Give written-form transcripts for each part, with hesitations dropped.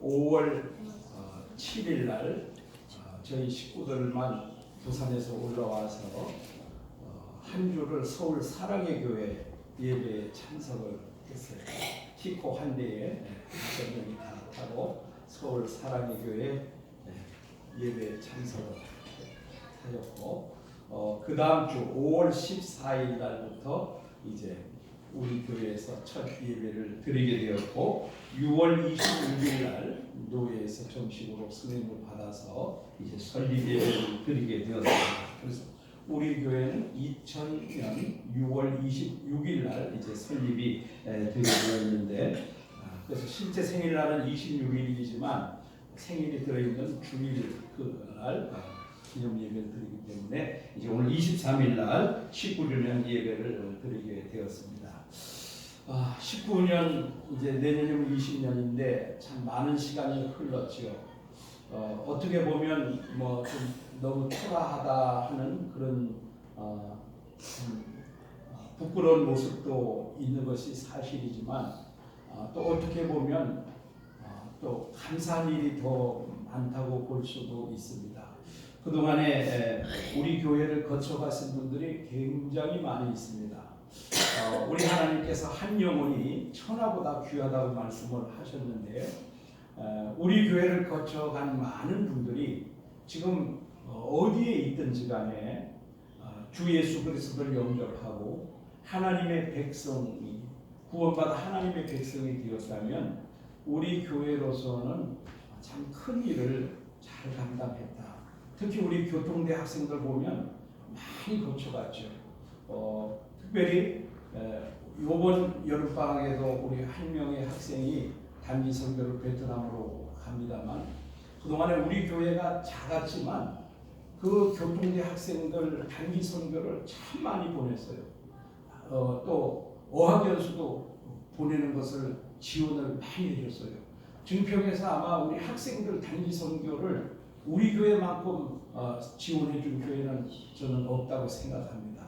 5월 7일 날 저희 식구들만 부산에서 올라와서 한 주를 서울 사랑의 교회 예배에 참석을 했어요. 티코 한 대에 5명이 다 타고 서울 사랑의 교회 예배에 참석을 하였고 그 다음 주 5월 14일 날부터 이제 우리 교회에서 첫 예배를 드리게 되었고 6월 26일 날 노예에서 정식으로 승인을 받아서 이제 설립 예배를 드리게 되었습니다. 그래서 우리 교회는 2000년 6월 26일 날 이제 설립이 되게 되었는데 그래서 실제 생일날은 26일이지만 생일이 들어있는 주일 그날 기념 예배를 드리기 때문에 이제 오늘 23일 날 19주년 예배를 드리게 되었습니다. 19년 이제 내년이면 20년인데 참 많은 시간이 흘렀죠. 어떻게 보면 뭐 좀 너무 초라하다 하는 그런 부끄러운 모습도 있는 것이 사실이지만 또 어떻게 보면 또 감사한 일이 더 많다고 볼 수도 있습니다. 그동안에 우리 교회를 거쳐가신 분들이 굉장히 많이 있습니다. 우리 하나님께서 한 영혼이 천하보다 귀하다고 말씀을 하셨는데 우리 교회를 거쳐간 많은 분들이 지금 어디에 있든지 간에 주 예수 그리스도를 영접하고 하나님의 백성이 구원받아 하나님의 백성이 되었다면 우리 교회로서는 참 큰 일을 잘 감당했다. 특히 우리 교통대 학생들 보면 많이 거쳐갔죠. 특별히 이번 여름방학에도 우리 한 명의 학생이 단기 선교를 베트남으로 갑니다만 그동안에 우리 교회가 작았지만 그 교통대 학생들 단기 선교를 참 많이 보냈어요. 또 어학연수도 보내는 것을 지원을 많이 해줬어요. 증평에서 아마 우리 학생들 단기 선교를 우리 교회만큼 지원해 준 교회는 저는 없다고 생각합니다.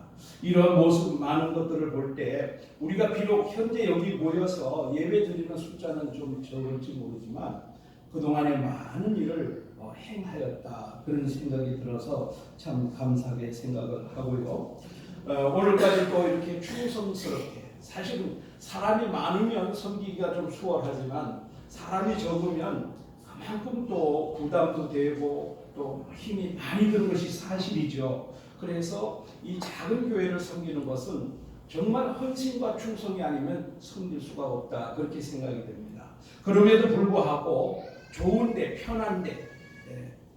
이런 모습 많은 것들을 볼 때 우리가 비록 현재 여기 모여서 예배 드리는 숫자는 좀 적을지 모르지만 그동안에 많은 일을 행하였다 그런 생각이 들어서 참 감사하게 생각을 하고요. 오늘까지 또 이렇게 충성스럽게 사실은 사람이 많으면 섬기기가 좀 수월하지만 사람이 적으면 그만큼 또 부담도 되고 또 힘이 많이 드는 것이 사실이죠. 그래서 이 작은 교회를 섬기는 것은 정말 헌신과 충성이 아니면 섬길 수가 없다 그렇게 생각이 됩니다. 그럼에도 불구하고 좋은데 편한데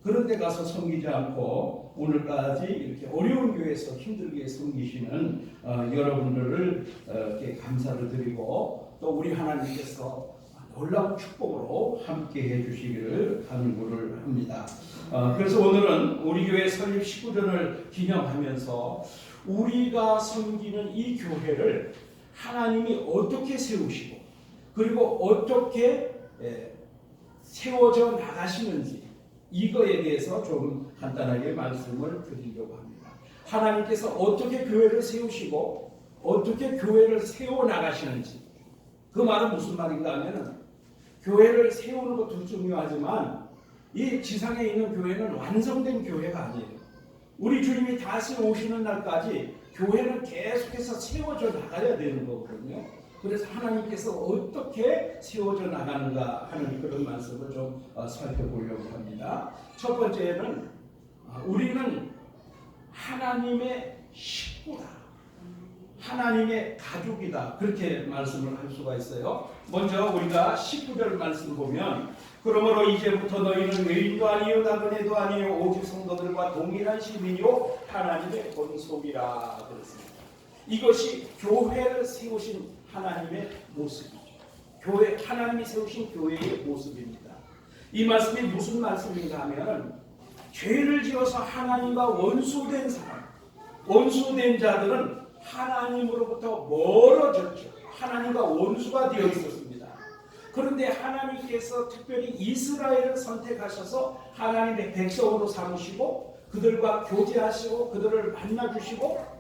그런 데 가서 섬기지 않고 오늘까지 이렇게 어려운 교회에서 힘들게 섬기시는 여러분들을 이렇게 감사를 드리고 또 우리 하나님께서 놀라운 축복으로 함께 해주시기를 간구를 합니다. 그래서 오늘은 우리 교회 설립 19주년을 기념하면서 우리가 섬기는 이 교회를 하나님이 어떻게 세우시고 그리고 어떻게 세워져 나가시는지 이거에 대해서 좀 간단하게 말씀을 드리려고 합니다. 하나님께서 어떻게 교회를 세우시고 어떻게 교회를 세워나가시는지 그 말은 무슨 말인가 하면은 교회를 세우는 것도 중요하지만 이 지상에 있는 교회는 완성된 교회가 아니에요. 우리 주님이 다시 오시는 날까지 교회는 계속해서 세워져 나가야 되는 거거든요. 그래서 하나님께서 어떻게 세워져 나가는가 하는 그런 말씀을 좀 살펴보려고 합니다. 첫 번째는 우리는 하나님의 식구다. 하나님의 가족이다. 그렇게 말씀을 할 수가 있어요. 먼저 우리가 19절 말씀 보면 그러므로 이제부터 너희는 외인도 아니요 나그네도 아니요 오직 성도들과 동일한 시민이요 하나님의 권속이라 그랬습니다. 이것이 교회를 세우신 하나님의 모습이죠. 교회 하나님이 세우신 교회의 모습입니다. 이 말씀이 무슨 말씀인가 하면 죄를 지어서 하나님과 원수된 사람, 원수된 자들은 하나님으로부터 멀어졌죠. 하나님과 원수가 되어 있었습니다. 그런데 하나님께서 특별히 이스라엘을 선택하셔서 하나님의 백성으로 삼으시고 그들과 교제하시고 그들을 만나주시고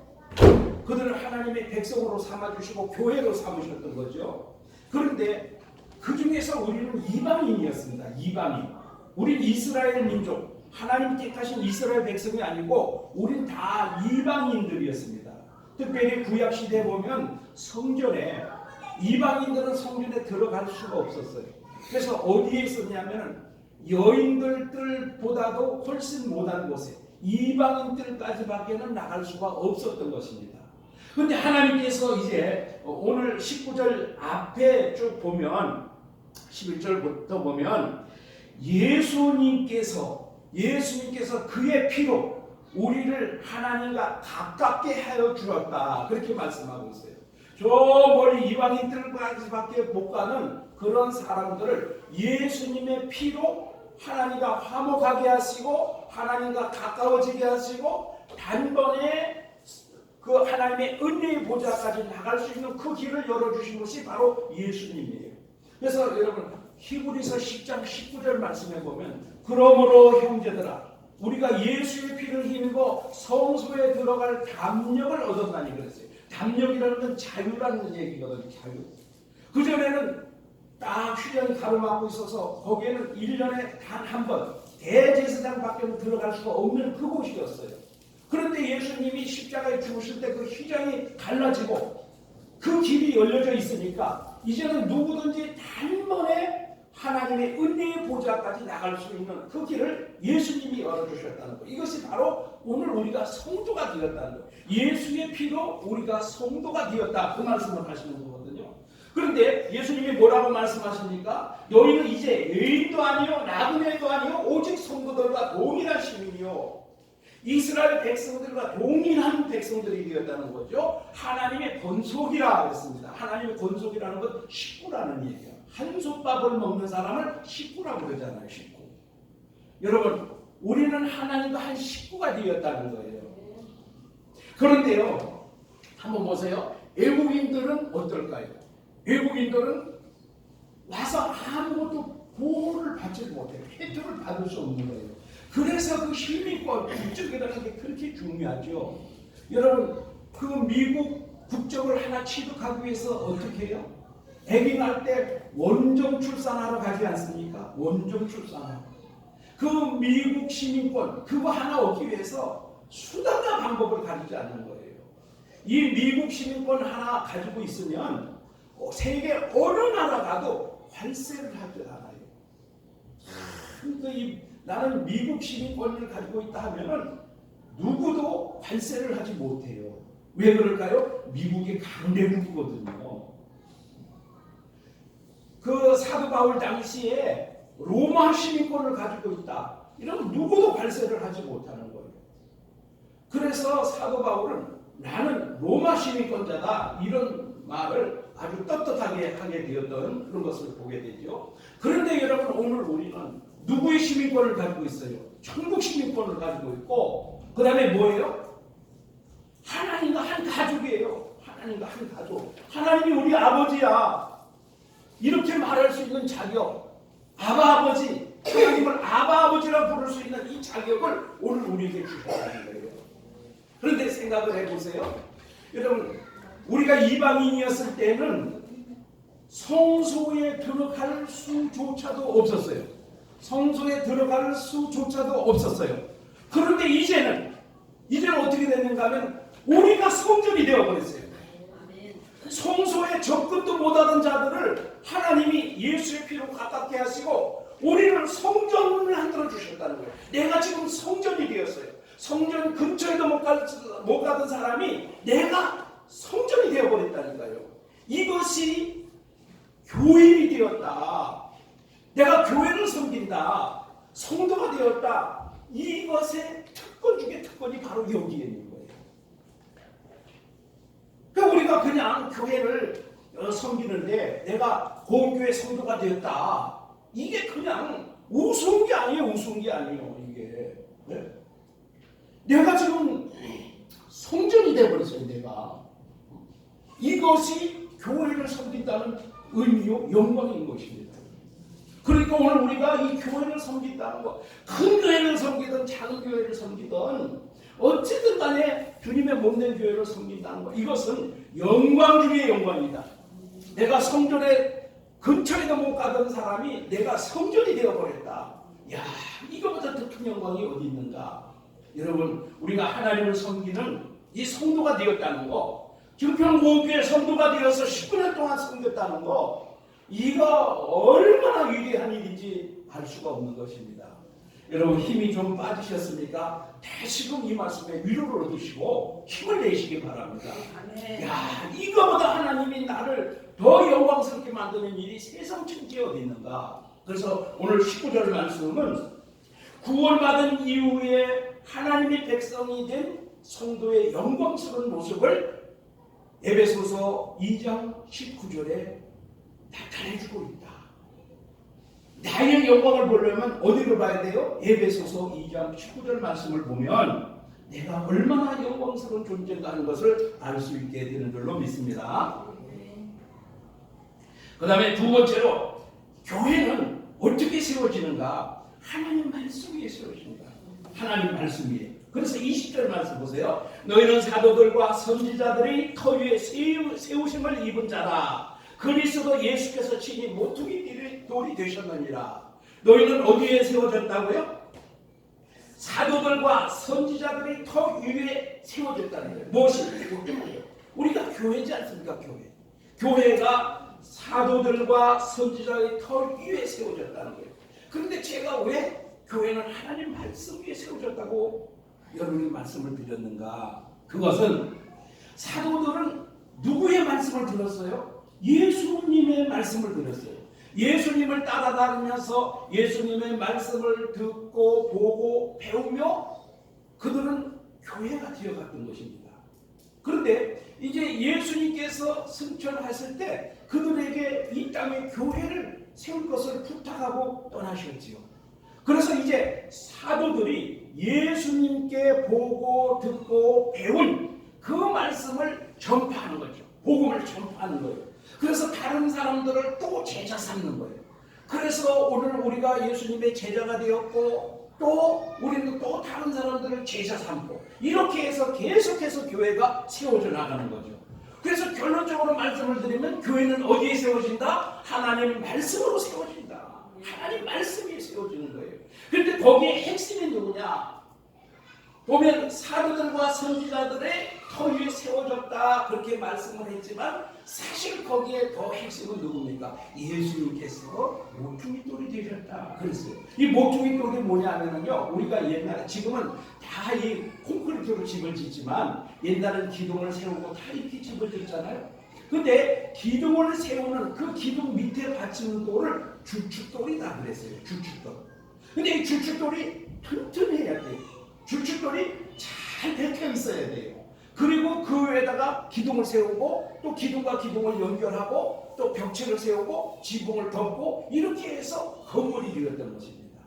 그들을 하나님의 백성으로 삼아주시고 교회로 삼으셨던 거죠. 그런데 그 중에서 우리는 이방인이었습니다. 이방인. 우린 이스라엘 민족, 하나님 택하신 이스라엘 백성이 아니고 우린 다 이방인들이었습니다. 특별히 구약 시대에 보면 성전에 이방인들은 성전에 들어갈 수가 없었어요. 그래서 어디에 있었냐면 여인들보다도 훨씬 못한 곳에 이방인들까지밖에는 나갈 수가 없었던 것입니다. 그런데 하나님께서 이제 오늘 19절 앞에 쭉 보면 11절부터 보면 예수님께서 그의 피로 우리를 하나님과 가깝게 하여 주었다. 그렇게 말씀하고 있어요. 저 멀리 이방인들까지밖에 못 가는 그런 사람들을 예수님의 피로 하나님과 화목하게 하시고 하나님과 가까워지게 하시고 단번에 그 하나님의 은혜의 보좌까지 나갈 수 있는 그 길을 열어주신 것이 바로 예수님이에요. 그래서 여러분 히브리서 10장 19절 말씀에 보면 그러므로 형제들아 우리가 예수의 피를 힘입어 성소에 들어갈 담력을 얻었나니 그랬어요. 담력이라는 건 자유라는 얘기거든요. 자유. 그전에는 딱 휴전이 가로막고 있어서 거기에는 1년에 단 한 번 대제사장밖에 들어갈 수가 없는 그곳이었어요. 그런데 예수님이 십자가에 죽으실 때 그 휘장이 갈라지고 그 길이 열려져 있으니까 이제는 누구든지 단번에 하나님의 은혜의 보좌까지 나갈 수 있는 그 길을 예수님이 열어주셨다는 것. 이것이 바로 오늘 우리가 성도가 되었다는 것. 예수의 피로 우리가 성도가 되었다. 그 말씀을 하시는 거거든요. 그런데 예수님이 뭐라고 말씀하십니까? 너희는 이제 여인도 아니요 나그네도 아니요 오직 성도들과 동일한 시민이요 이스라엘 백성들과 동일한 백성들이 되었다는 거죠. 하나님의 권속이라 했습니다. 하나님의 권속이라는 건 식구라는 얘기예요. 한솥밥을 먹는 사람을 식구라고 그러잖아요. 식구. 여러분 우리는 하나님과 한 식구가 되었다는 거예요. 그런데요 한번 보세요. 외국인들은 어떨까요? 외국인들은 와서 아무것도 보호를 받지 못해요. 혜택을 받을 수 없는 거예요. 그래서 그 시민권 국적이라는 게 그렇게 중요하죠. 여러분 그 미국 국적을 하나 취득하기 위해서 어떻게 해요? 아기 낳을 때 원정 출산하러 가지 않습니까? 원정 출산하러. 그 미국 시민권 그거 하나 얻기 위해서 수단과 방법을 가지지 않는 거예요. 이 미국 시민권 하나 가지고 있으면 세계 어느 나라 가도 환세를 하지 않아요. 그러니까 나는 미국 시민권을 가지고 있다 하면은 누구도 관세를 하지 못해요. 왜 그럴까요? 미국이 강대국이거든요. 그 사도 바울 당시에 로마 시민권을 가지고 있다. 이러면 누구도 관세를 하지 못하는 거예요. 그래서 사도 바울은 나는 로마 시민권자다. 이런 말을 아주 떳떳하게 하게 되었던 그런 것을 보게 되죠. 그런데 여러분 오늘 우리는 누구의 시민권을 가지고 있어요? 천국 시민권을 가지고 있고 그 다음에 뭐예요? 하나님과 한 가족이에요. 하나님과 한 가족. 하나님이 우리 아버지야. 이렇게 말할 수 있는 자격. 아바 아버지. 하나님을 아바 아버지라고 부를 수 있는 이 자격을 오늘 우리에게 주셨다는 거예요. 그런데 생각을 해보세요. 여러분 우리가 이방인이었을 때는 성소에 들어갈 수조차도 없었어요. 성소에 들어갈 수조차도 없었어요. 그런데 이제는 어떻게 됐는가 하면 우리가 성전이 되어버렸어요. 성소에 접근도 못하던 자들을 하나님이 예수의 피로 가깝게 하시고 우리를 성전을 만들어 주셨다는 거예요. 내가 지금 성전이 되었어요. 성전 근처에도 못 가던 사람이 내가 성전이 되어버렸다니까요. 이것이 교인이 되었다. 내가 교회를 섬긴다. 성도가 되었다. 이것의 특권 중에 특권이 바로 여기에 있는 거예요. 그러니까 우리가 그냥 교회를 섬기는데 내가 공교회 성도가 되었다. 이게 그냥 우스운 게 아니에요. 우스운 게 아니에요. 이게. 네? 내가 지금 성전이 되어버렸어요. 내가. 이것이 교회를 섬긴다는 의미요. 영광인 것입니다. 그러니까 오늘 우리가 이 교회를 섬긴다는 것, 큰 교회를 섬기든 작은 교회를 섬기든 어쨌든 간에 주님의 몸된 교회를 섬긴다는 것, 이것은 영광 중의 영광이다. 내가 성전에 근처에도 못 가던 사람이 내가 성전이 되어버렸다. 야, 이거보다 더 큰 영광이 어디 있는가? 여러분, 우리가 하나님을 섬기는 이 성도가 되었다는 거, 증평고교회 성도가 되어서 19년 동안 섬겼다는 거, 이거 얼마나 위대한 일인지 알 수가 없는 것입니다. 여러분, 힘이 좀 빠지셨습니까? 다시금 이 말씀에 위로를 얻으시고 힘을 내시기 바랍니다. 야, 이거보다 하나님이 나를 더 영광스럽게 만드는 일이 세상 천지에 어디 있는가? 그래서 오늘 19절 말씀은 구원받은 이후에 하나님의 백성이 된 성도의 영광스러운 모습을 에베소서 2장 19절에 나타내주고 있다. 나의 영광을 보려면 어디로 봐야 돼요? 에베소서 2장 19절 말씀을 보면 내가 얼마나 영광스러운 존재인가 하는 것을 알 수 있게 되는 줄로 믿습니다. 그 다음에 두 번째로, 교회는 어떻게 세워지는가? 하나님 말씀 위에 세워진다. 하나님 말씀 위에. 그래서 20절 말씀 보세요. 너희는 사도들과 선지자들이 터 위에 세우심을 입은 자라. 그리스도 예수께서 친히 모퉁이 돌이 되셨느니라. 너희는 어디에 세워졌다고요? 사도들과 선지자들이 터 위에 세워졌다는 거예요. 무엇이? 우리가 교회지 않습니까? 교회가 사도들과 선지자의 터 위에 세워졌다는 거예요. 그런데 제가 왜 교회는 하나님 말씀 위에 세워졌다고 여러분이 말씀을 드렸는가? 그것은 사도들은 누구의 말씀을 들었어요? 예수님의 말씀을 들었어요. 예수님을 따라다니면서 예수님의 말씀을 듣고 보고 배우며 그들은 교회가 되어갔던 것입니다. 그런데 이제 예수님께서 승천하실 때 그들에게 이 땅에 교회를 세울 것을 부탁하고 떠나셨지요. 그래서 이제 사도들이 예수님께 보고 듣고 배운 그 말씀을 전파하는 거죠. 복음을 전파하는 거예요. 그래서 다른 사람들을 또 제자 삼는 거예요. 그래서 오늘 우리가 예수님의 제자가 되었고 또 우리는 또 다른 사람들을 제자 삼고 이렇게 해서 계속해서 교회가 세워져 나가는 거죠. 그래서 결론적으로 말씀을 드리면 교회는 어디에 세워진다? 하나님 말씀으로 세워진다. 하나님 말씀이 세워지는 거예요. 그런데 거기에 핵심이 누구냐? 보면 사도들과 선지자들의 터 위에 세워졌다 그렇게 말씀을 했지만 사실 거기에 더 핵심은 누굽니까? 예수님께서 모퉁이 돌이 되셨다 그랬어요. 이 모퉁이 돌이 뭐냐면요, 우리가 옛날에, 지금은 다 이 콘크리트로 집을 짓지만 옛날에는 기둥을 세우고 다 이렇게 집을 짓잖아요. 근데 기둥을 세우는 그 기둥 밑에 받치는 돌을 주춧돌이다 그랬어요. 주춧돌. 근데 이 주춧돌이 튼튼해야 돼요. 주춧돌이 잘 박혀 있어야 돼요. 그리고 그 위에다가 기둥을 세우고 또 기둥과 기둥을 연결하고 또 벽체를 세우고 지붕을 덮고 이렇게 해서 건물이 되었던 것입니다.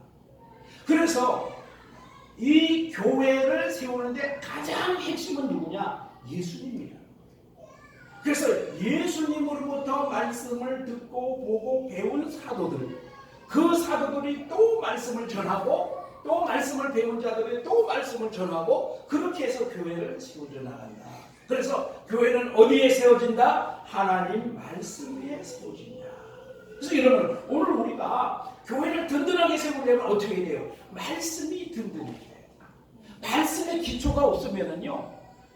그래서 이 교회를 세우는데 가장 핵심은 누구냐? 예수님이에요. 그래서 예수님으로부터 말씀을 듣고 보고 배운 사도들, 그 사도들이 또 말씀을 전하고 또 말씀을 배운 자들이 또 말씀을 전하고 그렇게 해서 교회를 세워져 나간다. 그래서 교회는 어디에 세워진다? 하나님 말씀 위에 세워진다. 그래서 여러분, 오늘 우리가 교회를 든든하게 세우려면 어떻게 돼요? 말씀이 든든해야 돼요. 말씀의 기초가 없으면요,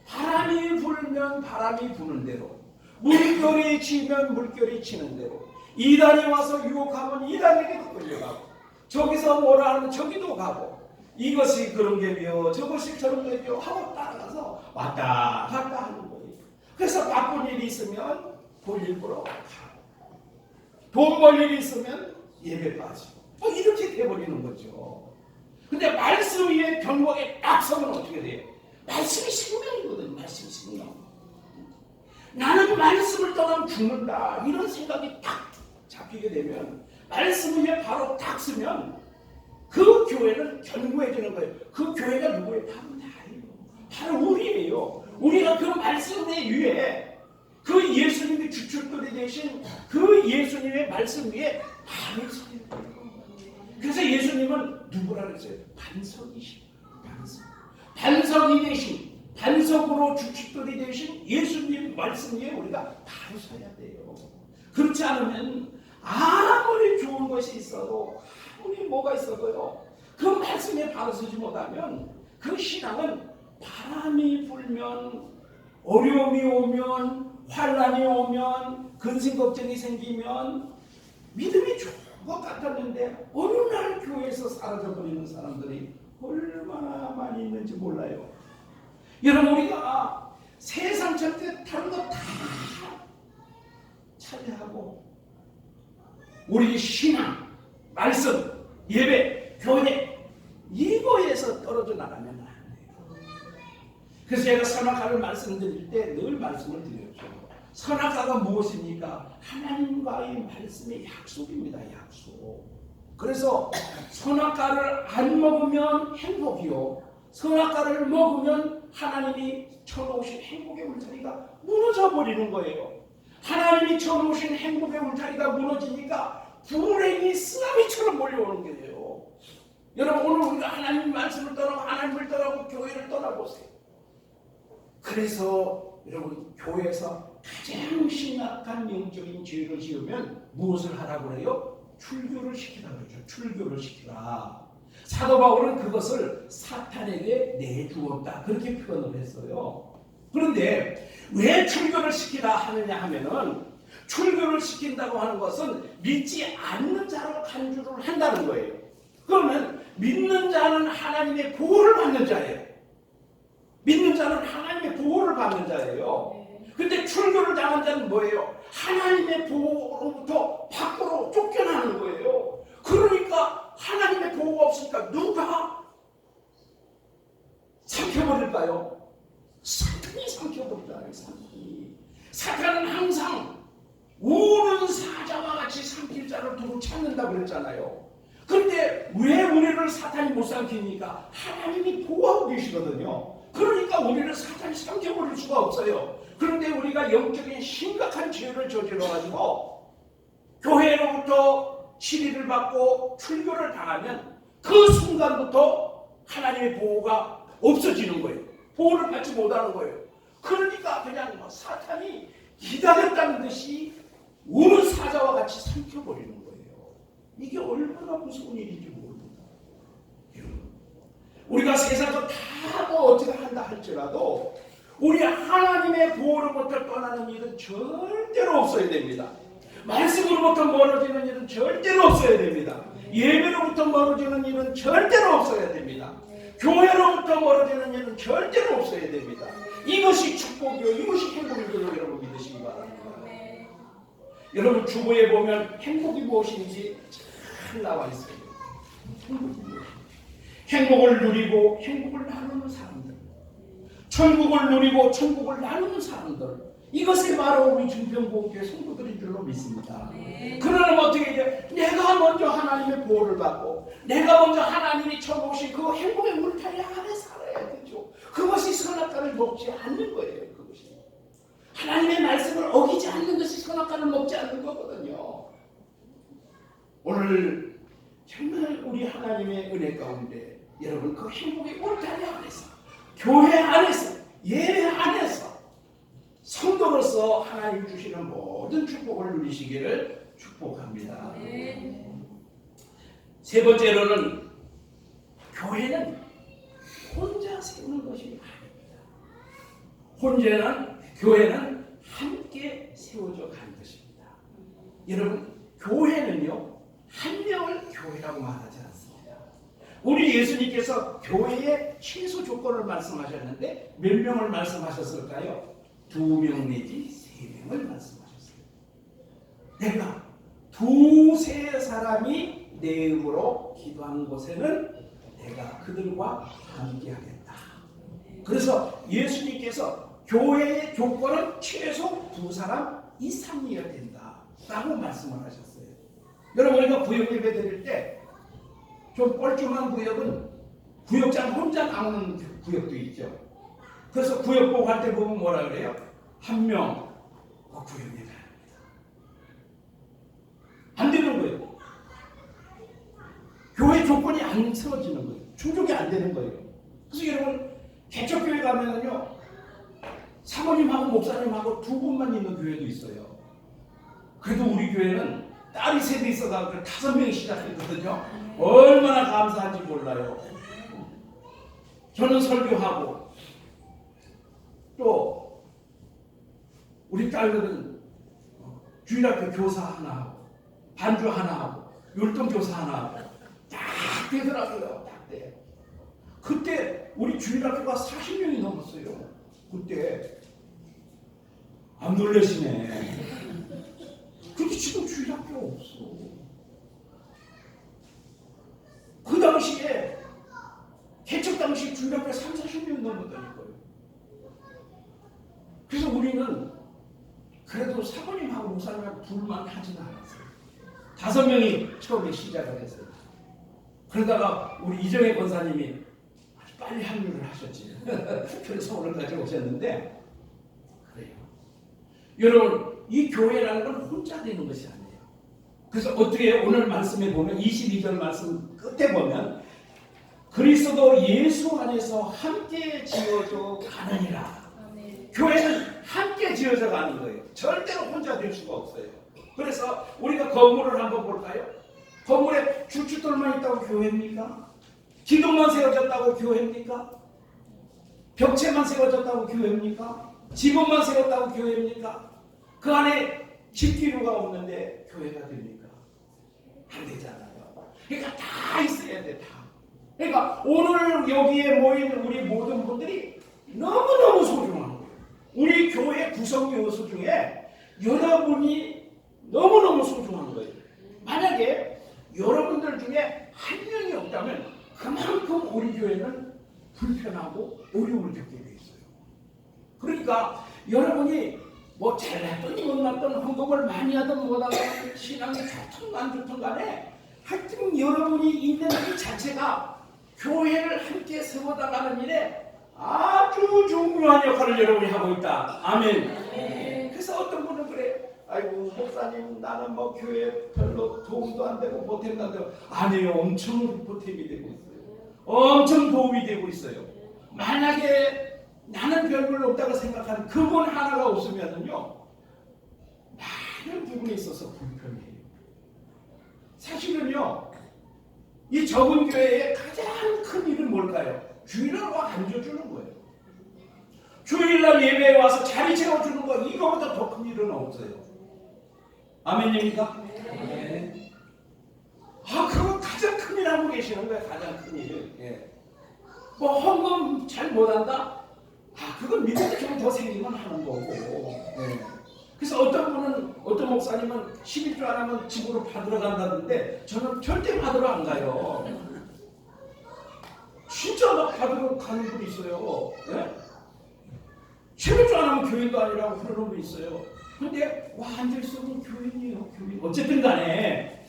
바람이 불면 바람이 부는 대로, 물결이 치면 물결이 치는 대로, 이단이 와서 유혹하면 이단에게도 끌려가고, 저기서 뭐라 하면 저기도 가고, 이것이 그런 게며 저것이 저런 게며 하고 따라가서 왔다 갔다 하는 거예요. 그래서 바쁜 일이 있으면 볼일 보러 가고, 돈 벌 일이 있으면 예배 빠지고, 뭐 이렇게 돼버리는 거죠. 근데 말씀 위에 경고에 딱 서면 어떻게 돼요? 말씀이 생명이거든요. 말씀이 생명. 나는 말씀을 떠나면 죽는다, 이런 생각이 딱 잡히게 되면 말씀 위에 바로 딱 쓰면 그 교회는 견고해지는 거예요. 그 교회가 누구예요? 바로 나예요. 바로 우리예요. 우리가 그 말씀 위에, 그 예수님이 주춧돌이 되신 그 예수님의 말씀 위에 바로 서는 거예요. 그래서 예수님은 누구라 그랬어요? 반석이신, 반석이 되신, 반석으로 주춧돌이 되신 예수님 말씀 위에 우리가 바로 서야 돼요. 그렇지 않으면 아무리 좋은 것이 있어도, 아무리 뭐가 있어도요, 그 말씀에 바로 서지 못하면 그 신앙은 바람이 불면, 어려움이 오면, 환란이 오면, 근심 걱정이 생기면 믿음이 좋은 것 같았는데 어느 날 교회에서 사라져버리는 사람들이 얼마나 많이 있는지 몰라요. 여러분, 우리가 세상 절대 다른 거 다 차지하고 우리 신앙, 말씀, 예배, 교회 이거에서 떨어져 나가면 안 돼요. 그래서 제가 선악과를 말씀드릴 때 늘 말씀을 드렸죠. 선악과가 무엇입니까? 하나님과의 말씀의 약속입니다. 약속. 그래서 선악과를 안 먹으면 행복이요, 선악과를 먹으면 하나님이 쳐놓으신 행복의 울타리가 무너져 버리는 거예요. 하나님이 쳐놓으신 행복의 울타리가 무너지니까 불행이 쓰나미처럼 몰려오는 거예요. 여러분, 오늘 우리가 하나님 말씀을 떠나고 하나님을 떠나고 교회를 떠나보세요. 그래서 여러분, 교회에서 가장 심각한 영적인 죄를 지으면 무엇을 하라고 그래요? 출교를 시키라 그러죠. 출교를 시키라. 사도 바울은 그것을 사탄에게 내주었다, 그렇게 표현을 했어요. 그런데 왜 출교를 시키라 하느냐 하면은, 출교를 시킨다고 하는 것은 믿지 않는 자로 간주를 한다는 거예요. 그러면 믿는 자는 하나님의 보호를 받는 자예요. 믿는 자는 하나님의 보호를 받는 자예요. 근데 출교를 당한 자는 뭐예요? 하나님의 보호로부터 밖으로 쫓겨나는 거예요. 그러니까 하나님의 보호가 없으니까 누가 삼켜버릴까요? 사탄이 삼켜버리잖아요. 사탄은 항상 우는 사자와 같이 삼킬 자를 두고 찾는다고 그랬잖아요. 그런데 왜 우리를 사탄이 못 삼킵니까? 하나님이 보호하고 계시거든요. 그러니까 우리를 사탄이 삼켜버릴 수가 없어요. 그런데 우리가 영적인 심각한 죄를 저질러가지고 교회로부터 치리를 받고 출교를 당하면 그 순간부터 하나님의 보호가 없어지는 거예요. 보호를 받지 못하는 거예요. 그러니까 그냥 사탄이 기다렸다는 듯이 우는 사자와 같이 삼켜버리는 거예요. 이게 얼마나 무서운 일인지 모릅니다. 우리가 세상에서 다 뭐 어떻게 한다 할지라도 우리 하나님의 보호로부터 떠나는 일은 절대로 없어야 됩니다. 말씀으로부터 멀어지는 일은 절대로 없어야 됩니다. 예배로부터 멀어지는 일은 절대로 없어야 됩니다. 교회로부터 멀어지는 일은 절대로 없어야 됩니다. 이것이 축복이요, 이것이 행복이요, 여러분 믿으시기 바랍니다. 여러분, 주보에 보면 행복이 무엇인지 잘 나와 있어요. 행복이 무엇인지. 행복을 누리고 행복을 나누는 사람들, 천국을 누리고 천국을 나누는 사람들, 이것이 바로 우리 중평고교회 성도들인 줄로 믿습니다. 그러면 어떻게 돼? 내가 먼저 하나님의 보호를 받고 내가 먼저 하나님이 쳐놓으신 그 행복의 울타리 안에 살아야 되죠. 그것이 선악과를 먹지 않는 거예요. 그것이 하나님의 말씀을 어기지 않는 것이 선악과를 먹지 않는 거거든요. 오늘 정말 우리 하나님의 은혜 가운데 여러분, 그 행복의 울타리 안에서, 교회 안에서, 예배 안에서 성도로서 하나님 주시는 모든 축복을 누리시기를 축복합니다. 세 번째로는 교회는 혼자 세우는 것이 아닙니다. 교회는 함께 세워져 가는 것입니다. 여러분, 교회는요, 한 명을 교회라고 말하지 않습니다. 우리 예수님께서 교회의 최소 조건을 말씀하셨는데 몇 명을 말씀하셨을까요? 2명 내지 3명을 말씀하셨어요. 내가 2-3 사람이 내 이름으로 기도하는 곳에는 내가 그들과 함께 하겠다. 그래서 예수님께서 교회의 조건은 최소 2사람 이상이어야 된다라고 말씀을 하셨어요. 여러분, 우리가 구역 예배 드릴 때 좀 뻘쭘한 구역은 구역장 혼자 나오는 구역도 있죠. 그래서 구역복 할 때 보면 뭐라 그래요? 한 명 구역 예배 합니다. 안 되는 거예요. 교회 조건이 안 세워지는 거예요. 충족이 안 되는 거예요. 그래서 여러분, 개척교회 가면은요, 사모님하고 목사님하고 2분만 있는 교회도 있어요. 그래도 우리 교회는 딸이 셋이 있어서 5명이 시작했거든요. 얼마나 감사한지 몰라요. 저는 설교하고 또 우리 딸들은 주일학교 교사 하나 하고 반주 하나 하고 율동 교사 하나 하고 딱 되더라고요. 딱 돼. 그때 우리 주일학교가 40명이 넘었어요. 그때 안 놀라시네. 근데 지금 주일학교 없어. 그 당시에 개척 당시 주일학교 30-40명이 넘었다니까요. 그래서 우리는 그래도 사모님하고 목사님하고 불만 하지는 않았어요. 5명이 처음에 시작을 했어요. 그러다가 우리 이정혜 권사님이 아주 빨리 합류를 하셨지. 그래서 오늘까지 오셨는데 그래요. 여러분 이 교회라는 건 혼자 되는 것이 아니에요. 그래서 어떻게 오늘 말씀에 보면 22절 말씀 끝에 보면 그리스도 예수 안에서 함께 지어져 가느니라. 교회는 함께 지어져 가는 거예요. 절대로 혼자 될 수가 없어요. 그래서 우리가 건물을 한번 볼까요? 건물에 줄줄돌만 있다고 교회입니까? 기둥만 세워졌다고 교회입니까? 벽체만 세워졌다고 교회입니까? 지붕만 세웠다고 교회입니까? 그 안에 집기류가 없는데 교회가 됩니까? 안 되잖아요. 그러니까 다 있어야 돼. 다. 그러니까 오늘 여기에 모인 우리 모든 분들이 너무너무 소중한 거예요. 우리 교회 구성 요소 중에 여러분이 너무너무 소중한 거예요. 만약에 여러분들 중에 한 명이 없다면 그만큼 우리 교회는 불편하고 어려움을 겪게 돼 있어요. 그러니까 여러분이 뭐 잘났든 못났든 헌금을 많이 하든 못하든 신앙이 좋든 안 좋든 간에 하여튼 여러분이 있는 이 자체가 교회를 함께 세워나가는 일에 아주 중요한 역할을 여러분이 하고 있다. 아멘. 그래서 어떤 분은 그래, 아이고 목사님 나는 뭐 교회 별로 도움도 안 되고 보탬도 안 되고. 아니에요. 엄청 보탬이 되고 있어요. 엄청 도움이 되고 있어요. 만약에 나는 별로 없다고 생각하는 그분 하나가 없으면은요 많은 부분에 있어서 불편해요. 사실은요 이 적은 교회의 가장 큰 일은 뭘까요? 주일날 와 앉아주는 거예요. 주일날 예배에 와서 자리 채워주는 거, 이거보다 더 큰 일은 없어요. 아멘입니까? 네. 아, 그거 가장 큰 일 하고 계시는 거예요. 가장 큰 일. 예. 뭐 헌금 잘 못한다? 아, 그건 믿음이 좀 더 생기면 하는 거고. 예. 그래서 어떤 목사님은 11조 안 하면 집으로 받으러 간다는데 저는 절대 받으러 안 가요. 진짜 막 받으러 가는 분이 있어요. 예? 11조 안 하면 교인도 아니라고 그러는 분이 있어요. 근데 와 앉아있으면 교인이에요. 교인. 어쨌든 간에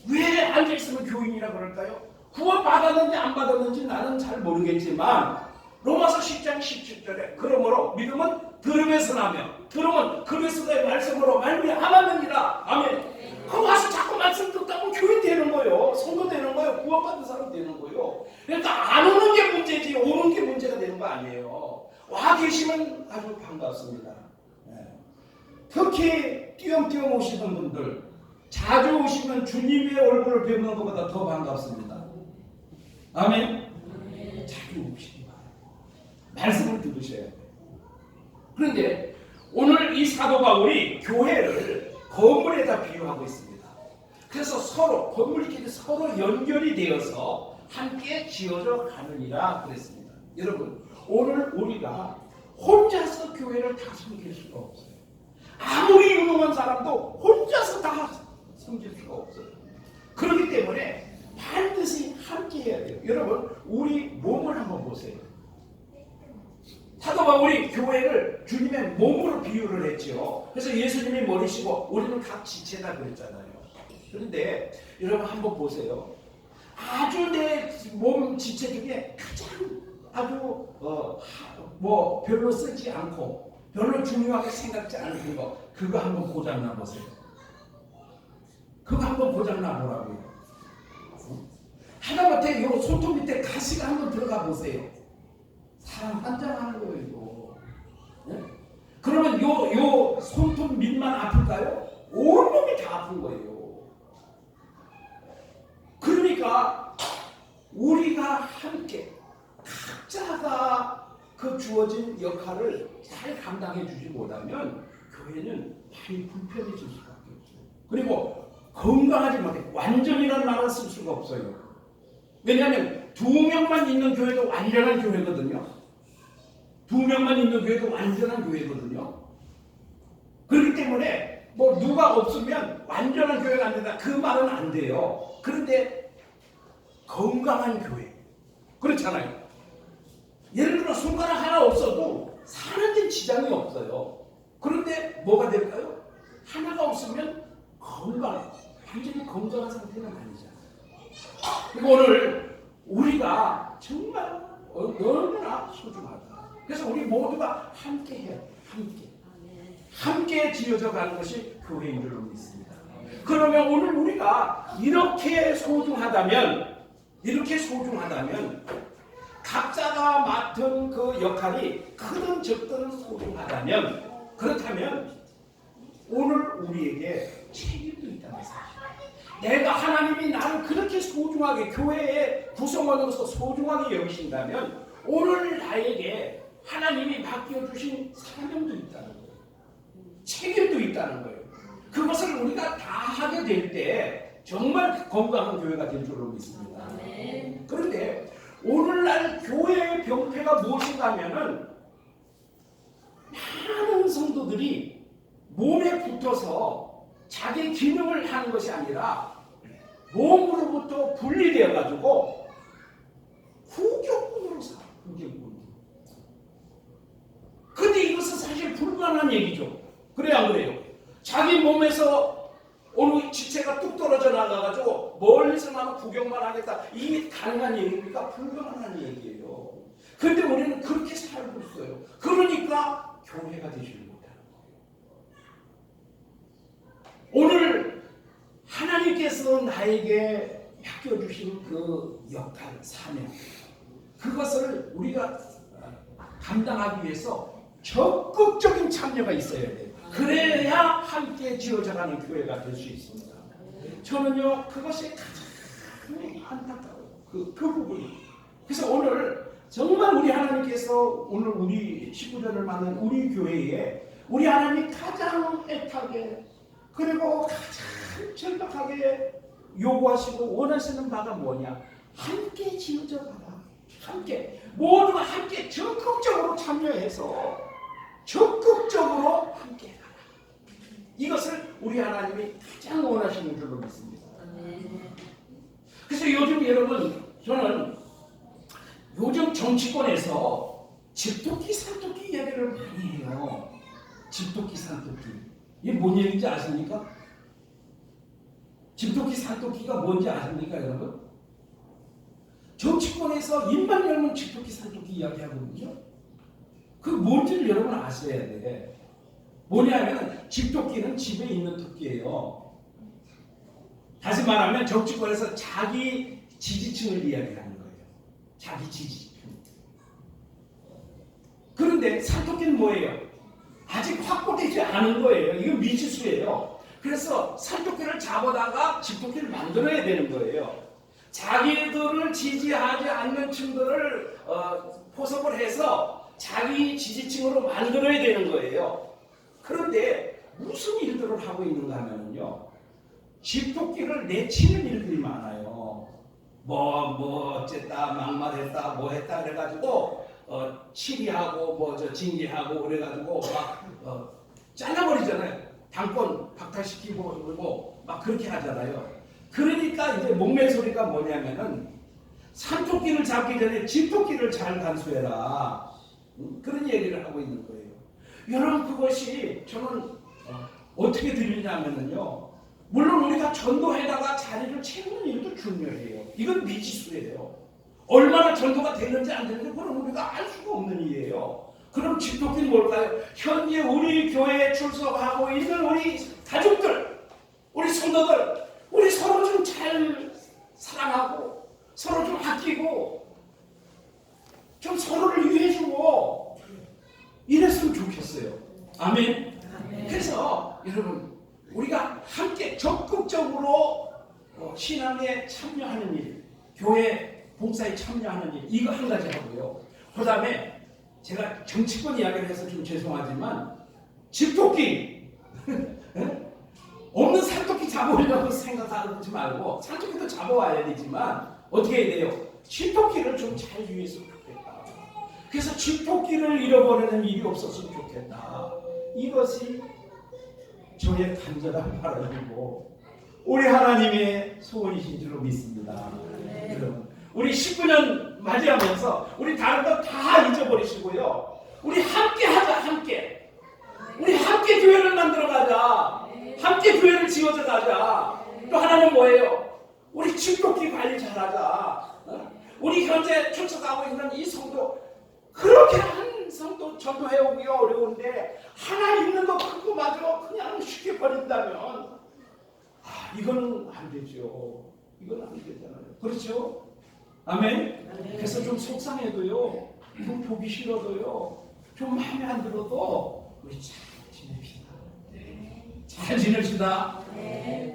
왜 앉아있으면 교인이라 그럴까요? 구원 받았는지 안 받았는지 나는 잘 모르겠지만 로마서 10장 17절에 그러므로 믿음은 들음에서 나며 들음은 그리스도의 말씀으로 말미암았느니라. 아멘. 그 와서 자꾸 말씀 듣다고 교인 되는 거예요. 성도 되는 거예요. 구원받은 사람 되는 거예요. 그러니까 안 오는 게 문제지 오는 게 문제가 되는 거 아니에요. 와 계시면 아주 반갑습니다. 네. 특히 띄엄띄엄 오시는 분들 자주 오시면 주님의 얼굴을 뵙는 것보다 더 반갑습니다. 아멘. 자주 오시기 바랍니다. 말씀을 들으셔야 돼요. 그런데 오늘 이 사도 바울이 교회를 건물에다 비유하고 있습니다. 그래서 서로 건물끼리 서로 연결이 되어서 함께 지어져 가느니라 그랬습니다. 여러분 오늘 우리가 혼자서 교회를 다 섬길 수가 없어요. 아무리 유능한 사람도 혼자서 다 섬길 수가 없어요. 그렇기 때문에 반드시 함께 해야 돼요. 여러분 우리 몸을 한번 보세요. 사도 바울이 교회를 주님의 몸으로 비유를 했죠. 그래서 예수님이 머리시고 우리는 각 지체다 그랬잖아요. 그런데 여러분 한번 보세요. 아주 내 몸 지체 중에 가장 아주 뭐 별로 쓰지 않고 별로 중요하게 생각지 않은 거, 그거 한번 고장나 보세요. 그거 한번 고장나 보라고요. 하다못해 요 손톱 밑에 가시가 한번 들어가 보세요. 사람 환장하는 거예요, 이거. 네? 그러면 요 손톱 밑만 아플까요? 온몸이 다 아픈 거예요. 그러니까 우리가 함께 각자가 그 주어진 역할을 잘 감당해 주지 못하면 교회는 많이 불편해질 수밖에 없어요. 그리고 건강하지 못해 완전이라는 말을 쓸 수가 없어요. 왜냐하면 2명만 있는 교회도 완전한 교회거든요. 2명만 있는 교회도 완전한 교회거든요. 그렇기 때문에 뭐 누가 없으면 완전한 교회가 안 된다 그 말은 안 돼요. 그런데 건강한 교회 그렇잖아요. 예를 들어 손가락 하나 없어도 사는 데 지장이 없어요. 그런데 뭐가 될까요? 하나가 없으면 완전히 건강한 상태는 아니잖아요. 그리고 오늘 우리가 정말 얼마나 소중하다. 그래서 우리 모두가 함께 해요. 함께 지어져 가는 것이 교회인 줄로 믿습니다. 그러면 오늘 우리가 이렇게 소중하다면 각자가 맡은 그 역할이 크든 적든 소중하다면 그렇다면 오늘 우리에게 책임도 있다는 사실. 내가 하나님이 나를 그렇게 소중하게 교회의 구성원으로서 소중하게 여기신다면 오늘 나에게 하나님이 맡겨주신 사명도 있다는 거예요. 책임도 있다는 거예요. 그것을 우리가 다 하게 될 때 정말 건강한 교회가 될 줄로 믿습니다. 그런데 오늘날 교회의 병폐가 무엇인가 하면은 많은 성도들이 몸에 붙어서 자기 기능을 하는 것이 아니라 몸으로부터 분리되어 가지고 후견꾼으로 살아요. 후견꾼. 근데 이것은 사실 불가능한 얘기죠. 그래요 안 그래요? 자기 몸에서 어느 지체가 뚝 떨어져 나가가지고 멀리서 나는 구경만 하겠다. 이게 가능한 얘기입니까? 불가능한 얘기예요. 그런데 우리는 그렇게 살고 있어요. 그러니까 교회가 되지 못하는 거예요. 오늘 하나님께서 나에게 맡겨주신 그 역할, 사명 그것을 우리가 감당하기 위해서 적극적인 참여가 있어야 돼요. 그래야 함께 지어져가는 교회가 될 수 있습니다. 저는요 그것이 가장 안타까워요. 그 부분이. 그래서 오늘 정말 우리 하나님께서 오늘 우리 19전을 맞는 우리 교회에 우리 하나님이 가장 애타게 그리고 가장 절박하게 요구하시고 원하시는 바가 뭐냐? 함께 지어져 가라. 함께 모두가 함께 적극적으로 참여해서 적극적으로 함께 가라. 이것을 우리 하나님이 가장 원하시는 줄로 믿습니다. 그래서 요즘 여러분 저는 요즘 정치권에서 집토끼 산토끼 이야기를 많이 해요. 집토끼 산토끼. 이게 뭔 얘기인지 아십니까? 집토끼 산토끼가 뭔지 아십니까 여러분? 정치권에서 입만 열면 집토끼 산토끼 이야기하거든요. 그 뭔지를 여러분 아셔야 돼. 뭐냐면 집토끼는 집에 있는 토끼예요. 다시 말하면 정치권에서 자기 지지층을 이야기하는 거예요. 자기 지지층. 그런데 산토끼는 뭐예요? 아직 확보되지 않은 거예요. 이건 미지수예요. 그래서 산토끼를 잡아다가 집토끼를 만들어야 되는 거예요. 자기들을 지지하지 않는 층들을 포섭을 해서 자기 지지층으로 만들어야 되는 거예요. 그런데 무슨 일들을 하고 있는가 하면요. 집토끼를 내치는 일들이 많아요. 뭐 어쨌다 막말했다 뭐 했다 그래가지고 치리하고 뭐 징계하고 그래가지고 막 잘라버리잖아요. 당권 박탈시키고 그러고 막 그렇게 하잖아요. 그러니까 이제 목매 소리가 뭐냐면은 산토끼를 잡기 전에 집토끼를 잘 간수해라. 그런 얘기를 하고 있는 거예요. 여러분 그것이 저는 어떻게 들리냐면은요. 물론 우리가 전도에다가 자리를 채우는 일도 중요해요. 이건 미지수예요. 얼마나 전도가 되는지 안 되는지 그건 우리가 알 수가 없는 일이에요. 그럼 집토끼는 뭘까요? 현재 우리 교회에 출석하고 있는 우리 가족들, 우리 성도들, 우리 서로 좀 잘 사랑하고 서로 좀 아끼고 좀 서로를 위해주고 이랬으면 좋겠어요. 아멘. 그래서 여러분 우리가 교회 봉사에 참여하는 일, 이거 한 가지 하고요. 그 다음에 제가 정치권 이야기를 해서 좀 죄송하지만 집토끼 없는 산토끼 잡아오려고 생각하지 말고, 산토끼도 잡아와야 되지만 어떻게 해야 돼요? 집토끼를 좀 잘 유의했으면 좋겠다. 그래서 집토끼를 잃어버리는 일이 없었으면 좋겠다. 이것이 저의 간절한 바람이고 우리 하나님의 소원이신 줄로 믿습니다. 여러분, 우리 19년 맞이하면서 우리 다른 거 다 잊어버리시고요. 우리 함께 하자. 함께. 우리 함께 교회를 만들어가자. 함께 교회를 지어져 가자. 또 하나는 뭐예요? 우리 집토끼 관리 잘하자. 우리 현재 쫓아가고 있는 이 성도, 그렇게 한 성도 전도해오기 어려운데 하나 있는 거 그거마저 그냥 쉽게 버린다면 이건 안 되죠. 이건 안 되잖아요. 그렇죠? 아멘? 그래서 좀 속상해도요, 좀 보기 싫어도요, 좀 마음에 안 들어도 우리 잘 지냅시다. 잘 지냅시다.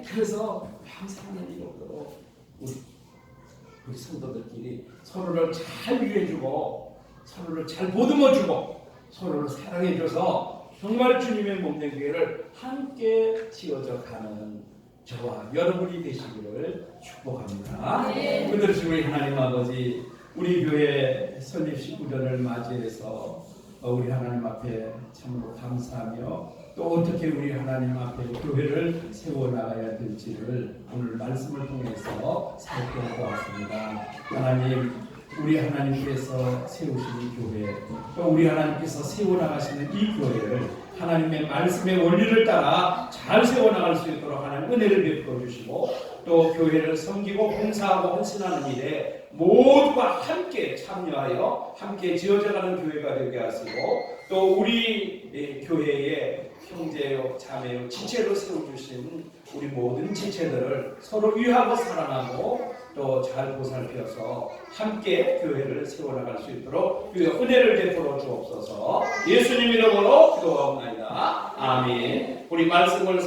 그래서 항상 하는 일이 없도록 우리 성도들끼리 서로를 잘 위해주고 서로를 잘 보듬어주고 서로를 사랑해줘서 정말 주님의 몸된 교회를 함께 지어져 가는 저와 여러분이 되시기를 축복합니다. 그들이 우리 하나님 아버지, 우리 교회 설립 19년을 맞이해서 우리 하나님 앞에 참으로 감사하며 또 어떻게 우리 하나님 앞에 교회를 세워나가야 될지를 오늘 말씀을 통해서 살펴보았습니다. 하나님, 우리 하나님께서 세우신 교회, 또 우리 하나님께서 세워나가시는 이 교회를 하나님의 말씀의 원리를 따라 잘 세워나갈 수 있도록 하나님 은혜를 베풀어 주시고, 또 교회를 섬기고 봉사하고 헌신하는 일에 모두가 함께 참여하여 함께 지어져가는 교회가 되게 하시고, 또 우리 교회의 형제요 자매요 지체로 세워주신 우리 모든 지체들을 서로 위하고 사랑하고 또 잘 보살펴서 함께 교회를 세워나갈 수 있도록 은혜를 베풀어 주옵소서. 예수님 이름으로 기도하옵나이다. 아멘. 우리 말씀을